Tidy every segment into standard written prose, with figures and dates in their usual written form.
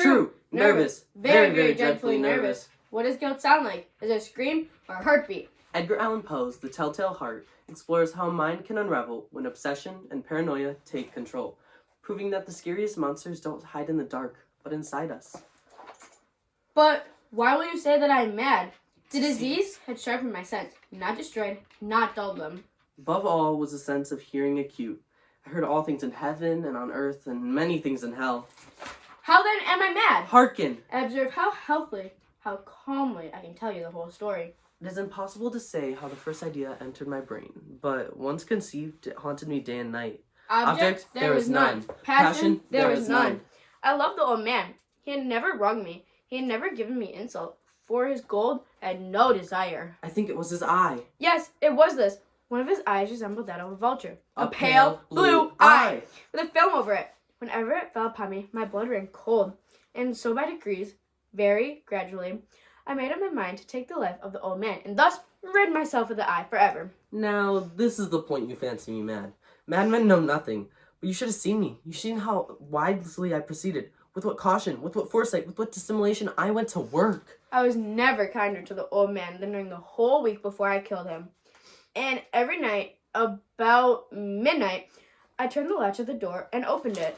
True. Nervous. Very, very dreadfully nervous. What does guilt sound like? Is it a scream or a heartbeat? Edgar Allan Poe's The Telltale Heart explores how a mind can unravel when obsession and paranoia take control, proving that the scariest monsters don't hide in the dark, but inside us. But why will you say that I'm mad? The disease had sharpened my sense, not destroyed, not dulled them. Above all was a sense of hearing acute. I heard all things in heaven and on earth and many things in hell. How then am I mad? Hearken! Observe how healthily, how calmly I can tell you the whole story. It is impossible to say how the first idea entered my brain, but once conceived, it haunted me day and night. Object, there was none. Passion, there was none. I loved the old man. He had never wronged me. He had never given me insult. For his gold, I had no desire. I think it was his eye. Yes, it was this. One of his eyes resembled that of a vulture. A pale blue eye with a film over it. Whenever it fell upon me, my blood ran cold. And so by degrees, very gradually, I made up my mind to take the life of the old man, and thus rid myself of the eye forever. Now, this is the point you fancy me mad. Madmen know nothing, but you should have seen me. You've seen how wisely I proceeded. With what caution, with what foresight, with what dissimulation I went to work. I was never kinder to the old man than during the whole week before I killed him. And every night, about midnight, I turned the latch of the door and opened it.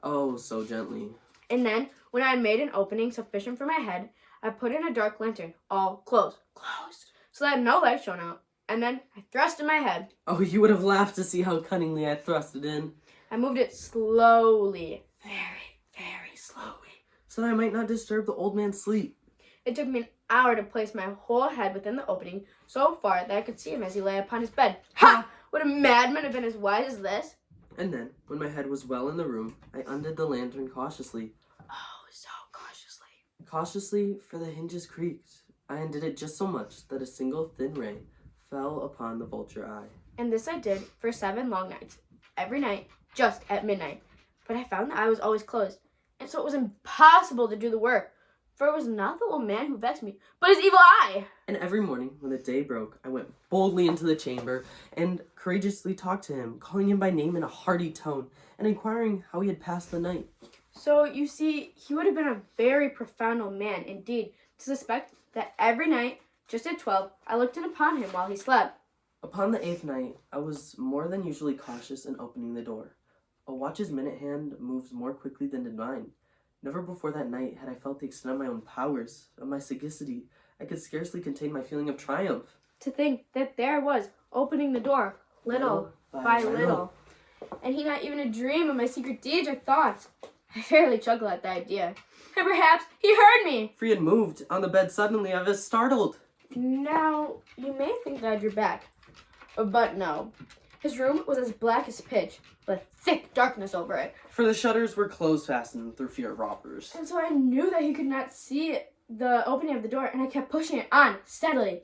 Oh, so gently. And then, when I had made an opening sufficient for my head, I put in a dark lantern, all closed, so that no light shone out. And then I thrust in my head. Oh, you would have laughed to see how cunningly I thrust it in. I moved it slowly, very slowly, so that I might not disturb the old man's sleep. It took me an hour to place my whole head within the opening, so far that I could see him as he lay upon his bed. Ha! Would a madman have been as wise as this? And then, when my head was well in the room, I undid the lantern cautiously. Oh, so cautiously. Cautiously, for the hinges creaked. I undid it just so much that a single thin ray fell upon the vulture eye. And this I did for 7 long nights, every night, just at midnight. But I found the eye was always closed, and so it was impossible to do the work. For it was not the old man who vexed me, but his evil eye. And every morning, when the day broke, I went boldly into the chamber and courageously talked to him, calling him by name in a hearty tone, and inquiring how he had passed the night. So, you see, he would have been a very profound old man, indeed, to suspect that every night, just at 12, I looked in upon him while he slept. Upon the 8th night, I was more than usually cautious in opening the door. A watch's minute hand moves more quickly than did mine. Never before that night had I felt the extent of my own powers, of my sagacity. I could scarcely contain my feeling of triumph. To think that there I was, opening the door, little by little. And he not even a dream of my secret deeds or thoughts. I fairly chuckled at the idea. And perhaps he heard me. For he had moved on the bed suddenly. I was startled. Now, you may think that I drew back. But no. His room was as black as pitch, with thick darkness over it. For the shutters were closed fastened through fear of robbers. And so I knew that he could not see the opening of the door, and I kept pushing it on, steadily.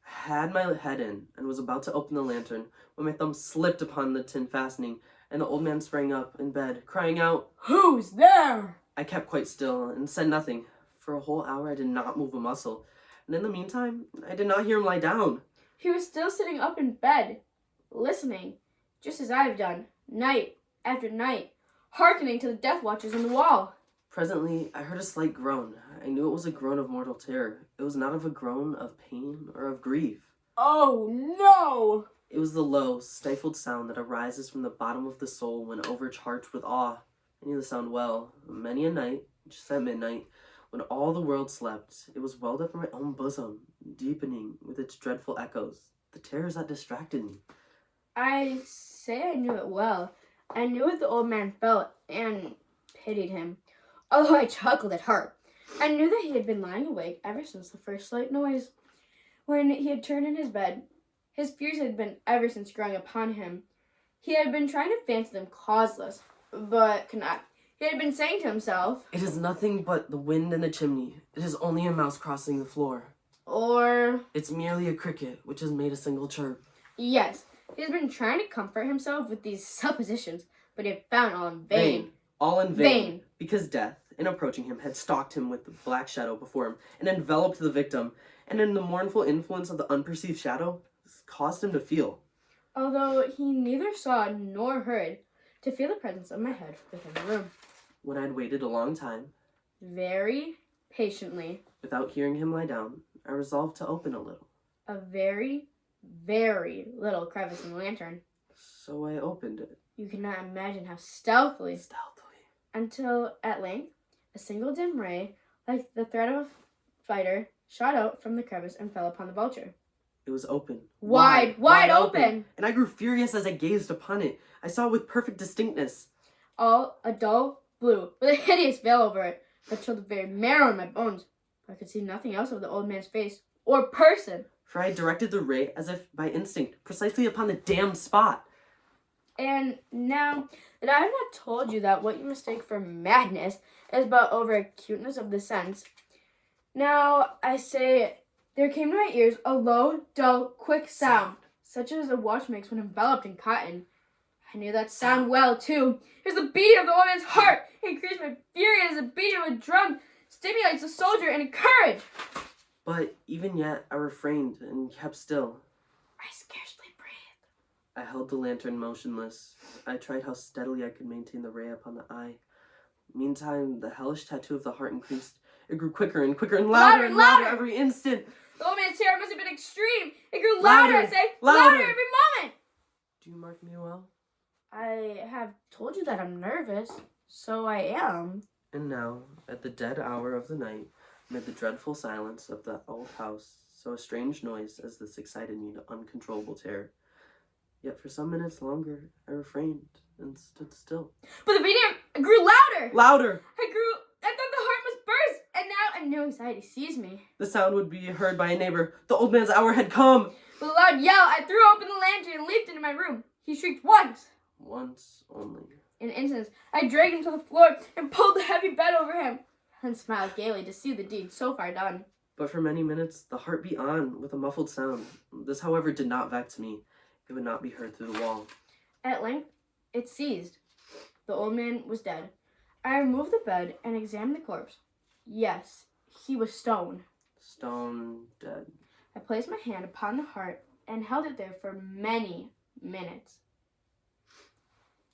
I had my head in, and was about to open the lantern, when my thumb slipped upon the tin fastening, and the old man sprang up in bed, crying out, "Who's there?" I kept quite still, and said nothing. For a whole hour I did not move a muscle, and in the meantime, I did not hear him lie down. He was still sitting up in bed, listening, just as I have done, night after night, hearkening to the death watches on the wall. Presently, I heard a slight groan. I knew it was a groan of mortal terror. It was not of a groan of pain or of grief. Oh, no! It was the low, stifled sound that arises from the bottom of the soul when overcharged with awe. I knew the sound well. Many a night, just at midnight, when all the world slept, it was welled up from my own bosom, deepening with its dreadful echoes, the terrors that distracted me. I say I knew it well. I knew what the old man felt, and pitied him, although I chuckled at heart. I knew that he had been lying awake ever since the first slight noise. When he had turned in his bed, his fears had been ever since growing upon him. He had been trying to fancy them causeless, but could not. He had been saying to himself, "It is nothing but the wind in the chimney. It is only a mouse crossing the floor." Or, "It's merely a cricket which has made a single chirp." Yes, he has been trying to comfort himself with these suppositions, but he had found all in vain. All in vain. Because death, in approaching him, had stalked him with the black shadow before him, and enveloped the victim, and in the mournful influence of the unperceived shadow, caused him to feel. Although he neither saw nor heard, to feel the presence of my head within the room. When I had waited a long time, very patiently, without hearing him lie down, I resolved to open a little. a very, very little crevice in the lantern. So I opened it. You cannot imagine how stealthily, Stealthily. until at length a single dim ray, like the thread of a fighter, shot out from the crevice and fell upon the vulture. It was open. Wide open! And I grew furious as I gazed upon it. I saw it with perfect distinctness. All a dull blue, with a hideous veil over it, that chilled the very marrow in my bones. I could see nothing else of the old man's face, or person. For I had directed the ray, as if by instinct, precisely upon the damned spot. And now that I have not told you that what you mistake for madness is but over acuteness of the sense, now I say there came to my ears a low, dull, quick sound, such as a watch makes when enveloped in cotton. I knew that sound well, too. It was the beating of the old man's heart. It increased my fury as the beating of a drum stimulates the soldier into courage. But even yet, I refrained and kept still. I scarcely breathed. I held the lantern motionless. I tried how steadily I could maintain the ray upon the eye. Meantime, the hellish tattoo of the heart increased. It grew quicker and quicker and louder and louder every instant. The old man's terror must have been extreme. It grew louder, I say. Louder every moment. Do you mark me well? I have told you that I'm nervous, so I am. And now, at the dead hour of the night, amid the dreadful silence of the old house, so a strange noise as this excited me to uncontrollable terror. Yet for some minutes longer, I refrained and stood still. But the beating grew louder. Louder! I thought the heart must burst, and now a new anxiety seized me. The sound would be heard by a neighbor. The old man's hour had come! With a loud yell, I threw open the lantern and leaped into my room. He shrieked once. Once only. In an instant, I dragged him to the floor and pulled the heavy bed over him, and smiled gaily to see the deed so far done. But for many minutes, the heart beat on with a muffled sound. This, however, did not vex me. It would not be heard through the wall. At length, it ceased. The old man was dead. I removed the bed and examined the corpse. Yes, he was stone. Stone dead. I placed my hand upon the heart and held it there for many minutes.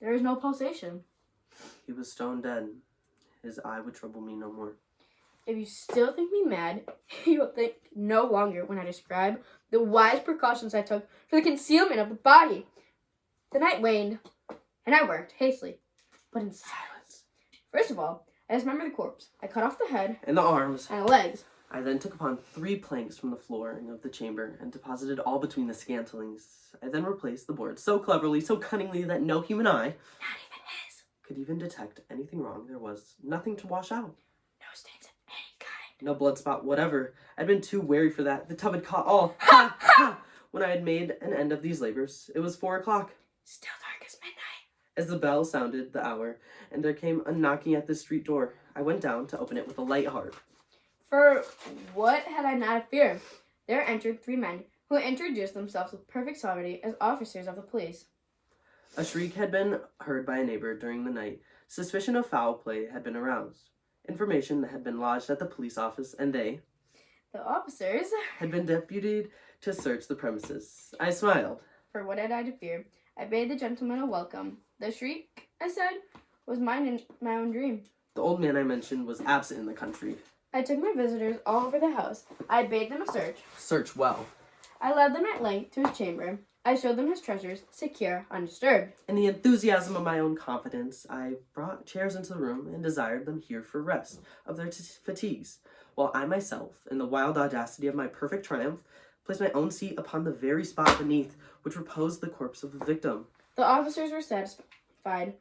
There was no pulsation. He was stone dead. His eye would trouble me no more. If you still think me mad, you will think no longer when I describe the wise precautions I took for the concealment of the body. The night waned, and I worked hastily, but in silence. First of all, I dismembered the corpse. I cut off the head And the arms. and the legs. I then took upon 3 planks from the flooring of the chamber and deposited all between the scantlings. I then replaced the board so cleverly, so cunningly that no human eye, Not even his. could even detect anything wrong. There was nothing to wash out. No stains of any kind. No blood spot whatever. I'd been too wary for that. The tub had caught all. Ha! Ha! When I had made an end of these labors, it was 4 o'clock. Still dark as midnight. As the bell sounded the hour, and there came a knocking at the street door, I went down to open it with a light heart. For what had I not of fear? There entered 3 men, who introduced themselves with perfect sobriety as officers of the police. A shriek had been heard by a neighbor during the night. Suspicion of foul play had been aroused. Information had been lodged at the police office, and they The officers, had been deputed to search the premises. I smiled. for what had I to fear? I bade the gentleman a welcome. The shriek, I said, was mine in my own dream. The old man I mentioned was absent in the country. I took my visitors all over the house. I bade them a search. Search well. I led them at length to his chamber. I showed them his treasures, secure, undisturbed. In the enthusiasm of my own confidence, I brought chairs into the room and desired them here for rest of their fatigues, while I myself, in the wild audacity of my perfect triumph, placed my own seat upon the very spot beneath which reposed the corpse of the victim. The officers were satisfied.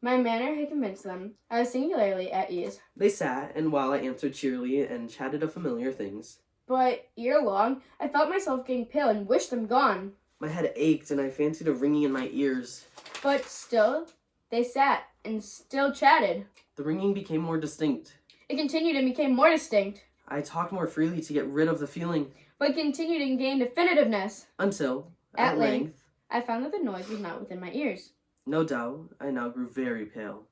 My manner had convinced them. I was singularly at ease. They sat, and while I answered cheerily and chatted of familiar things, But ere long, I felt myself getting pale and wished them gone. my head ached and I fancied a ringing in my ears. But still, they sat and still chatted. The ringing became more distinct. It continued and became more distinct, I talked more freely to get rid of the feeling, but continued and gained definitiveness. until, At length, I found that the noise was not within my ears. no doubt, I now grew very pale.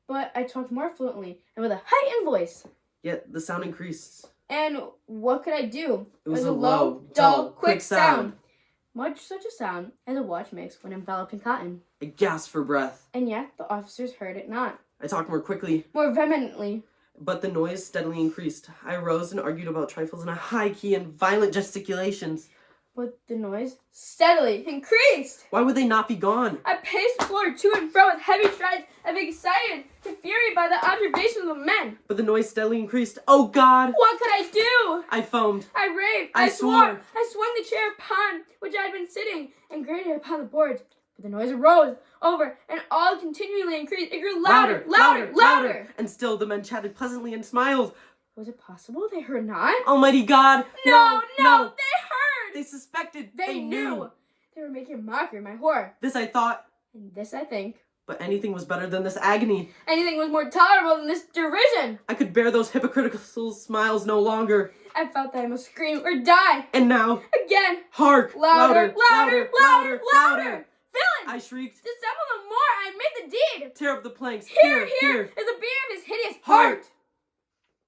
But I talked more fluently and with a heightened voice. Yet the sound increased. And what could I do? It was a low, dull, quick sound. Much such a sound as a watch makes when enveloped in cotton. I gasped for breath. And yet the officers heard it not. I talked more quickly, more vehemently. but the noise steadily increased. I rose and argued about trifles in a high key and violent gesticulations. But the noise steadily increased. Why would they not be gone? I paced the floor to and fro with heavy strides and excited to fury by the observations of the men. But the noise steadily increased. Oh, God! What could I do? I foamed. I raved. I swore. I swung the chair upon which I had been sitting and grated upon the boards. But the noise arose over and all continually increased. It grew louder. And still the men chatted pleasantly and smiled. Was it possible they heard not? Almighty God! No, they heard! They suspected. They knew. They were making a mockery of my horror. This I thought. And this I think. But anything was better than this agony. Anything was more tolerable than this derision. I could bear those hypocritical smiles no longer. I felt that I must scream or die. And now, Again. hark! Louder. Villain! I shrieked. Dissemble no more. I made the deed. Tear up the planks. Here is the beer of his hideous heart.